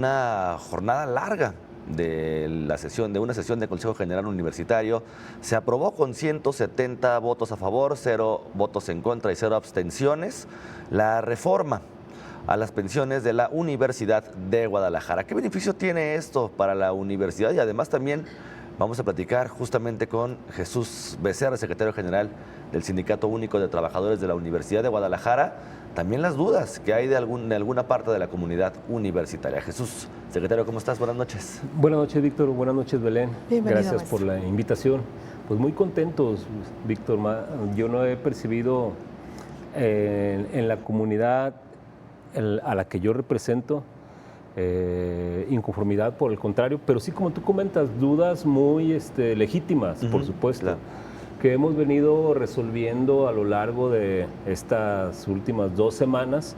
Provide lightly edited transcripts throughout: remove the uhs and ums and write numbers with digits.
Una jornada larga de una sesión del Consejo General Universitario. Se aprobó con 170 votos a favor, 0 votos en contra y 0 abstenciones la reforma a las pensiones de la Universidad de Guadalajara. ¿Qué beneficio tiene esto para la universidad? Y además también vamos a platicar justamente con Jesús Becerra, secretario general del Sindicato Único de Trabajadores de la Universidad de Guadalajara, también las dudas que hay de alguna parte de la comunidad universitaria. Jesús, secretario, ¿cómo estás? Buenas noches. Buenas noches, Víctor. Buenas noches, Belén. Bienvenido, Gracias maestro. por la invitación. Pues muy contentos, Víctor. Yo no he percibido en la comunidad a la que yo represento inconformidad, por el contrario, pero sí, como tú comentas, dudas muy legítimas, por supuesto, claro, que hemos venido resolviendo a lo largo de estas últimas 2 semanas,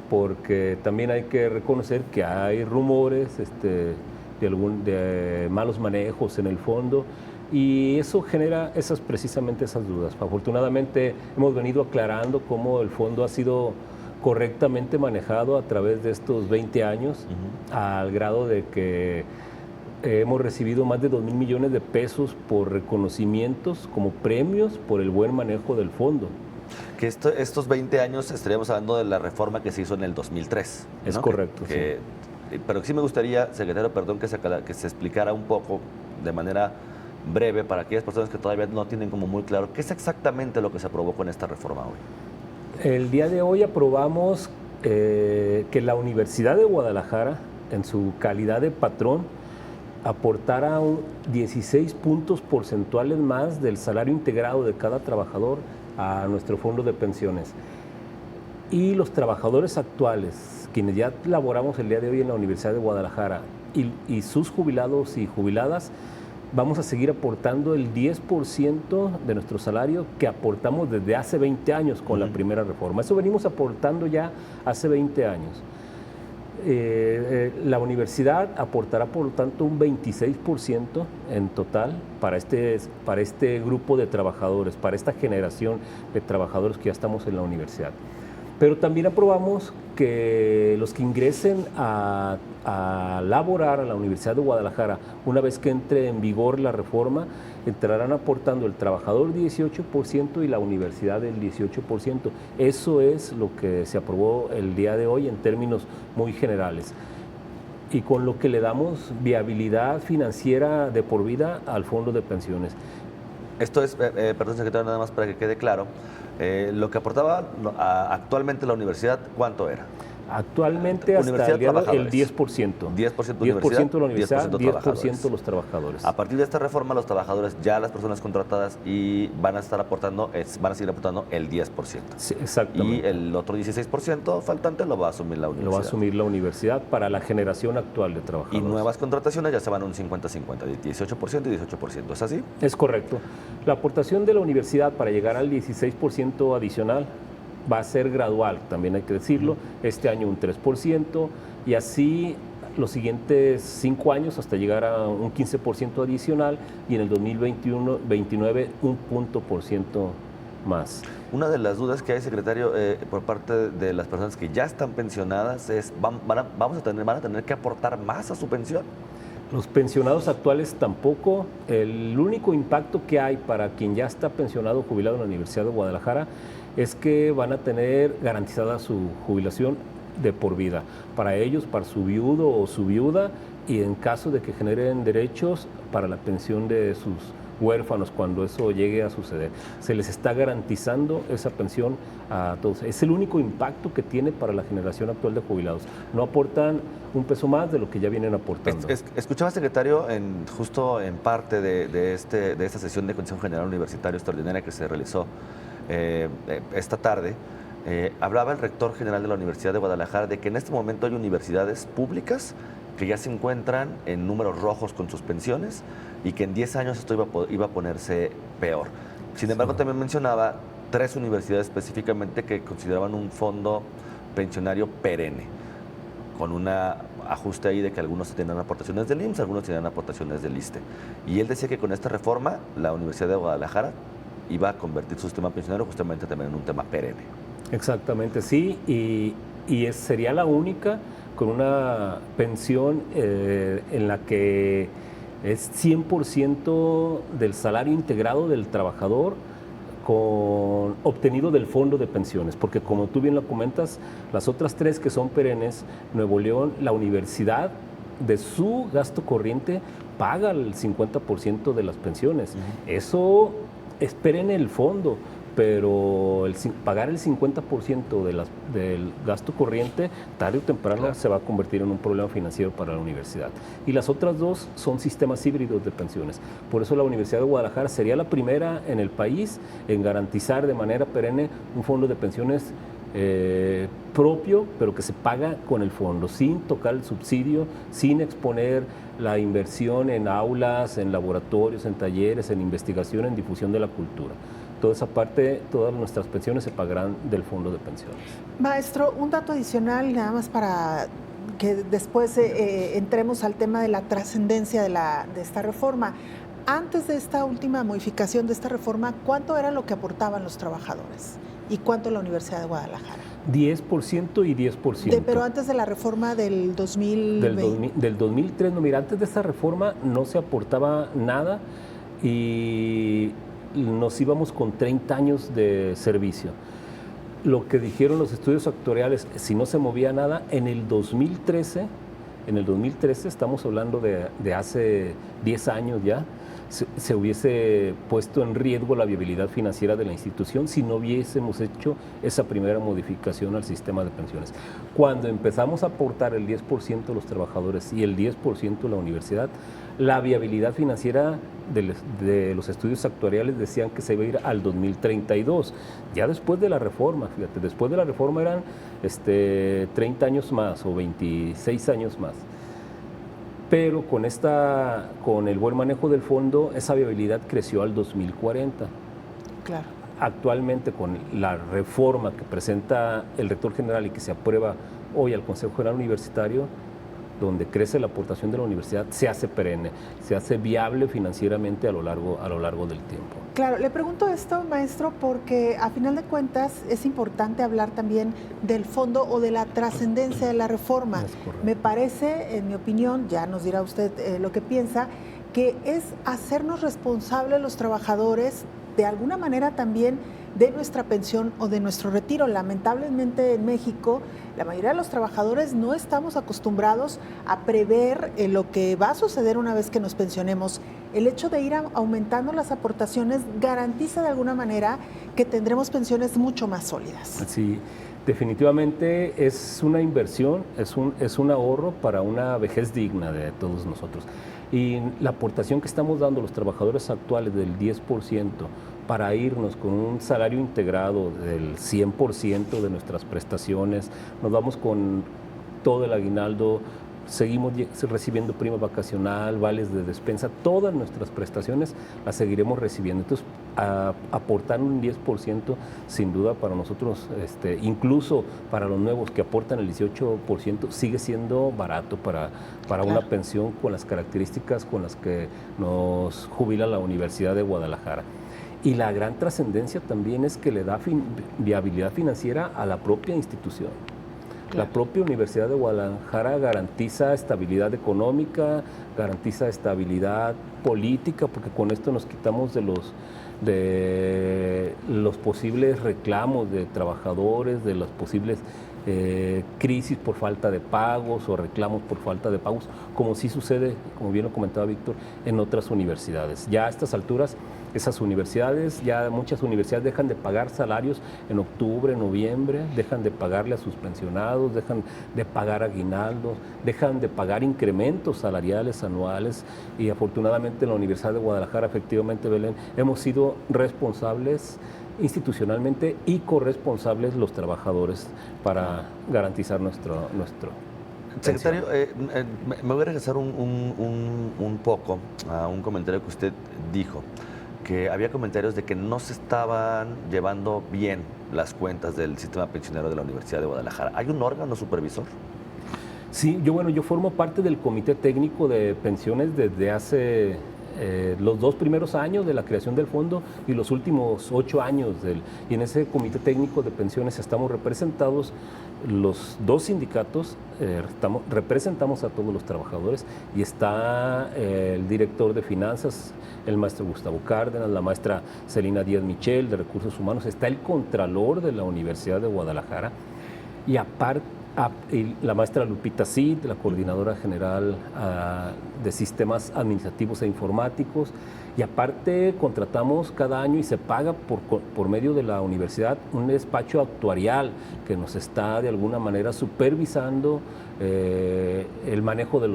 porque también hay que reconocer que hay rumores de malos manejos en el fondo, y eso genera precisamente esas dudas. Afortunadamente hemos venido aclarando cómo el fondo ha sido correctamente manejado a través de estos 20 años, al grado de que hemos recibido más de 2,000 millones de pesos por reconocimientos como premios por el buen manejo del fondo. Que estos 20 años estaríamos hablando de la reforma que se hizo en el 2003. Es ¿no? correcto. Sí. Pero sí me gustaría, secretario, perdón, que se explicara un poco de manera breve para aquellas personas que todavía no tienen como muy claro qué es exactamente lo que se aprobó con esta reforma hoy. El día de hoy aprobamos que la Universidad de Guadalajara, en su calidad de patrón, aportara 16 puntos porcentuales más del salario integrado de cada trabajador a nuestro fondo de pensiones. Y los trabajadores actuales, quienes ya laboramos el día de hoy en la Universidad de Guadalajara, y sus jubilados y jubiladas, vamos a seguir aportando el 10% de nuestro salario que aportamos desde hace 20 años con la primera reforma. Eso venimos aportando ya hace 20 años. La universidad aportará, por lo tanto, un 26% en total para este grupo de trabajadores, para esta generación de trabajadores que ya estamos en la universidad. Pero también aprobamos que los que ingresen a laborar a la Universidad de Guadalajara, una vez que entre en vigor la reforma, entrarán aportando el trabajador 18% y la universidad el 18%. Eso es lo que se aprobó el día de hoy en términos muy generales, y con lo que le damos viabilidad financiera de por vida al fondo de pensiones. Esto es, perdón, secretario, nada más para que quede claro, lo que aportaba actualmente la universidad, ¿cuánto era? Actualmente hasta el día de hoy, el 10%. 10% de 10% de la universidad, 10% de los trabajadores. A partir de esta reforma, los trabajadores, ya las personas contratadas, y van a seguir aportando el 10%. Sí, exactamente. Y el otro 16% faltante lo va a asumir la universidad. Lo va a asumir la universidad para la generación actual de trabajadores. Y nuevas contrataciones ya se van a un 50-50, 18% y 18%. ¿Es así? Es correcto. La aportación de la universidad para llegar al 16% adicional va a ser gradual, también hay que decirlo. Este año un 3%, y así los siguientes 5 años hasta llegar a un 15% adicional, y en el 2021-29 un punto por ciento más. Una de las dudas que hay, secretario, por parte de las personas que ya están pensionadas es, ¿van a tener que aportar más a su pensión? Los pensionados actuales tampoco. El único impacto que hay para quien ya está pensionado o jubilado en la Universidad de Guadalajara es que van a tener garantizada su jubilación de por vida. Para ellos, para su viudo o su viuda, y en caso de que generen derechos para la pensión de sus huérfanos, cuando eso llegue a suceder. Se les está garantizando esa pensión a todos. Es el único impacto que tiene para la generación actual de jubilados. No aportan un peso más de lo que ya vienen aportando. Escuchaba, secretario, justo en parte de esta sesión de Consejo General Universitario extraordinaria que se realizó esta tarde, hablaba el rector general de la Universidad de Guadalajara de que en este momento hay universidades públicas que ya se encuentran en números rojos con sus pensiones y que en 10 años esto iba a ponerse peor. Sin embargo, también mencionaba 3 universidades específicamente que consideraban un fondo pensionario perenne, con un ajuste ahí de que algunos tenían aportaciones del IMSS, algunos tenían aportaciones del ISSSTE. Y él decía que con esta reforma la Universidad de Guadalajara iba a convertir su sistema pensionario justamente también en un tema perenne. Exactamente, sí, y sería la única con una pensión en la que es 100% del salario integrado del trabajador obtenido del fondo de pensiones, porque como tú bien lo comentas, las otras tres que son perennes, Nuevo León, la universidad, de su gasto corriente paga el 50% de las pensiones. Eso es perenne el fondo, pero pagar el 50% del gasto corriente, tarde o temprano se va a convertir en un problema financiero para la universidad. Y las otras dos son sistemas híbridos de pensiones. Por eso la Universidad de Guadalajara sería la primera en el país en garantizar de manera perenne un fondo de pensiones propio, pero que se paga con el fondo, sin tocar el subsidio, sin exponer la inversión en aulas, en laboratorios, en talleres, en investigación, en difusión de la cultura. Toda esa parte, todas nuestras pensiones se pagarán del fondo de pensiones. Maestro, un dato adicional, nada más para que después entremos al tema de la trascendencia de esta reforma. Antes de esta última modificación de esta reforma, ¿cuánto era lo que aportaban los trabajadores? ¿Y cuánto la Universidad de Guadalajara? 10% y 10%. Pero antes de la reforma del 2020. Del 2003, no, mira, antes de esta reforma no se aportaba nada y nos íbamos con 30 años de servicio. Lo que dijeron los estudios actuariales, si no se movía nada, en el 2013, estamos hablando de hace 10 años ya, se hubiese puesto en riesgo la viabilidad financiera de la institución si no hubiésemos hecho esa primera modificación al sistema de pensiones. Cuando empezamos a aportar el 10% los trabajadores y el 10% la universidad, la viabilidad financiera de los estudios actuariales decían que se iba a ir al 2032. Ya después de la reforma, fíjate, después de la reforma eran 30 años más o 26 años más. Pero con el buen manejo del fondo, esa viabilidad creció al 2040. Claro. Actualmente, con la reforma que presenta el rector general y que se aprueba hoy al Consejo General Universitario, donde crece la aportación de la universidad, se hace perenne, se hace viable financieramente a lo largo del tiempo. Claro, le pregunto esto, maestro, porque a final de cuentas es importante hablar también del fondo o de la trascendencia de la reforma. Me parece, en mi opinión, ya nos dirá usted lo que piensa, que es hacernos responsables los trabajadores de alguna manera también de nuestra pensión o de nuestro retiro. Lamentablemente en México la mayoría de los trabajadores no estamos acostumbrados a prever lo que va a suceder una vez que nos pensionemos. El hecho de ir aumentando las aportaciones garantiza de alguna manera que tendremos pensiones mucho más sólidas. Sí, definitivamente es una inversión, es un ahorro para una vejez digna de todos nosotros. Y la aportación que estamos dando los trabajadores actuales del 10% para irnos con un salario integrado del 100% de nuestras prestaciones, nos vamos con todo el aguinaldo, seguimos recibiendo prima vacacional, vales de despensa, todas nuestras prestaciones las seguiremos recibiendo. Entonces, aportar un 10% sin duda para nosotros, incluso para los nuevos que aportan el 18%, sigue siendo barato para claro, una pensión con las características con las que nos jubila la Universidad de Guadalajara. Y la gran trascendencia también es que le da viabilidad financiera a la propia institución. Claro. La propia Universidad de Guadalajara garantiza estabilidad económica, garantiza estabilidad política, porque con esto nos quitamos de los posibles reclamos de trabajadores, de las posibles crisis por falta de pagos o reclamos por falta de pagos, como sí sucede, como bien lo comentaba Víctor, en otras universidades. Ya a estas alturas, esas universidades, ya muchas universidades dejan de pagar salarios en octubre, noviembre, dejan de pagarle a sus pensionados, dejan de pagar aguinaldos, dejan de pagar incrementos salariales anuales y afortunadamente en la Universidad de Guadalajara, efectivamente, Belén, hemos sido responsables institucionalmente y corresponsables los trabajadores para garantizar nuestro Secretario, me voy a regresar un poco a un comentario que usted dijo, que había comentarios de que no se estaban llevando bien las cuentas del sistema pensionero de la Universidad de Guadalajara. ¿Hay un órgano supervisor? Sí, yo formo parte del Comité Técnico de Pensiones desde hace los 2 primeros años de la creación del fondo y los últimos 8 años y en ese comité técnico de pensiones estamos representados los 2 sindicatos, representamos a todos los trabajadores y está el director de finanzas, el maestro Gustavo Cárdenas, la maestra Celina Díaz Michel de Recursos Humanos, está el contralor de la Universidad de Guadalajara y aparte y la maestra Lupita Cid, la coordinadora general de sistemas administrativos e informáticos, y aparte contratamos cada año y se paga por medio de la universidad un despacho actuarial que nos está de alguna manera supervisando el manejo de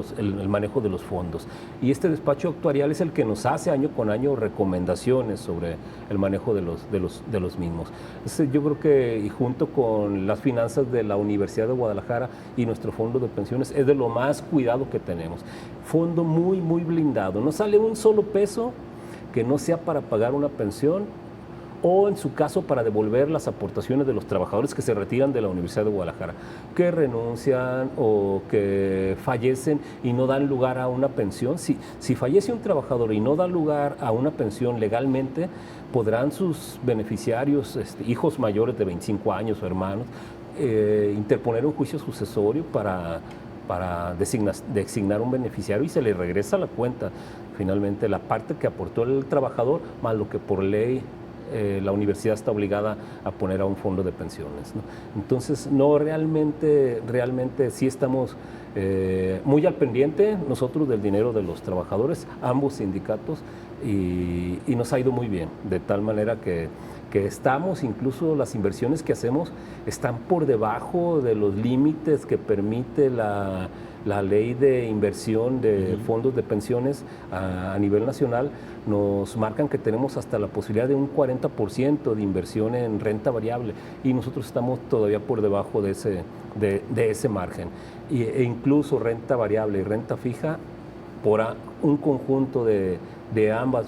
los fondos. Y este despacho actuarial es el que nos hace año con año recomendaciones sobre el manejo de los mismos. Entonces, yo creo que y junto con las finanzas de la Universidad de Guadalajara y nuestro fondo de pensiones es de lo más cuidado que tenemos. Fondo muy, muy blindado. No sale un solo peso que no sea para pagar una pensión o en su caso para devolver las aportaciones de los trabajadores que se retiran de la Universidad de Guadalajara, que renuncian o que fallecen y no dan lugar a una pensión. Si fallece un trabajador y no da lugar a una pensión legalmente, podrán sus beneficiarios, hijos mayores de 25 años o hermanos, interponer un juicio sucesorio para designar un beneficiario y se le regresa a la cuenta finalmente la parte que aportó el trabajador más lo que por ley la universidad está obligada a poner a un fondo de pensiones, ¿no? Entonces, no, realmente sí estamos muy al pendiente nosotros del dinero de los trabajadores, ambos sindicatos, y nos ha ido muy bien, de tal manera que estamos, incluso las inversiones que hacemos están por debajo de los límites que permite la ley de inversión de fondos de pensiones a nivel nacional. Nos marcan que tenemos hasta la posibilidad de un 40% de inversión en renta variable y nosotros estamos todavía por debajo de ese margen. E incluso renta variable y renta fija, por un conjunto de ambas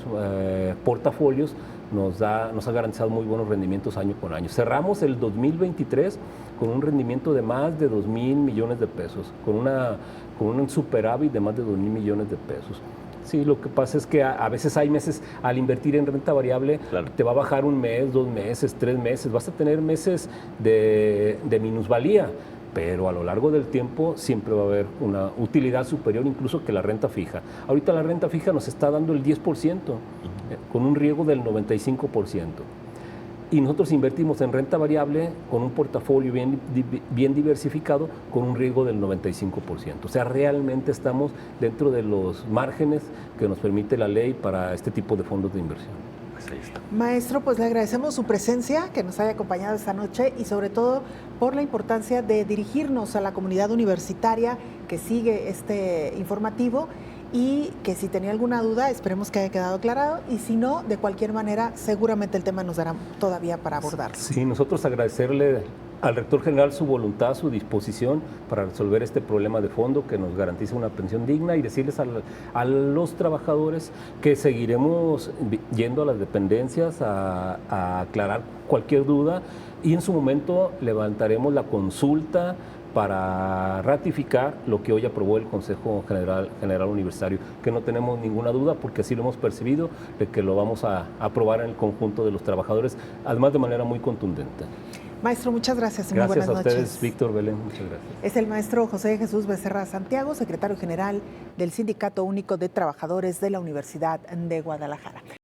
portafolios, nos ha garantizado muy buenos rendimientos año con año. Cerramos el 2023 con un rendimiento de más de 2,000 millones de pesos, con un superávit de más de 2,000 millones de pesos. Sí, lo que pasa es que a veces hay meses, al invertir en renta variable, claro, te va a bajar 1 mes, 2 meses, 3 meses, vas a tener meses de minusvalía, pero a lo largo del tiempo siempre va a haber una utilidad superior incluso que la renta fija. Ahorita la renta fija nos está dando el 10%, con un riesgo del 95%. Y nosotros invertimos en renta variable con un portafolio bien diversificado con un riesgo del 95%. O sea, realmente estamos dentro de los márgenes que nos permite la ley para este tipo de fondos de inversión. Pues ahí está. Maestro, pues le agradecemos su presencia, que nos haya acompañado esta noche y sobre todo por la importancia de dirigirnos a la comunidad universitaria que sigue este informativo y que si tenía alguna duda esperemos que haya quedado aclarado y si no, de cualquier manera seguramente el tema nos dará todavía para abordarlo. Sí, nosotros agradecerle al rector general su voluntad, su disposición para resolver este problema de fondo que nos garantiza una pensión digna y decirles a los trabajadores que seguiremos yendo a las dependencias a aclarar cualquier duda y en su momento levantaremos la consulta para ratificar lo que hoy aprobó el Consejo General Universitario, que no tenemos ninguna duda porque así lo hemos percibido, de que lo vamos a aprobar en el conjunto de los trabajadores, además de manera muy contundente. Maestro, muchas gracias y muy buenas noches. Gracias a ustedes, Víctor, Belén, muchas gracias. Es el maestro José Jesús Becerra Santiago, secretario general del Sindicato Único de Trabajadores de la Universidad de Guadalajara.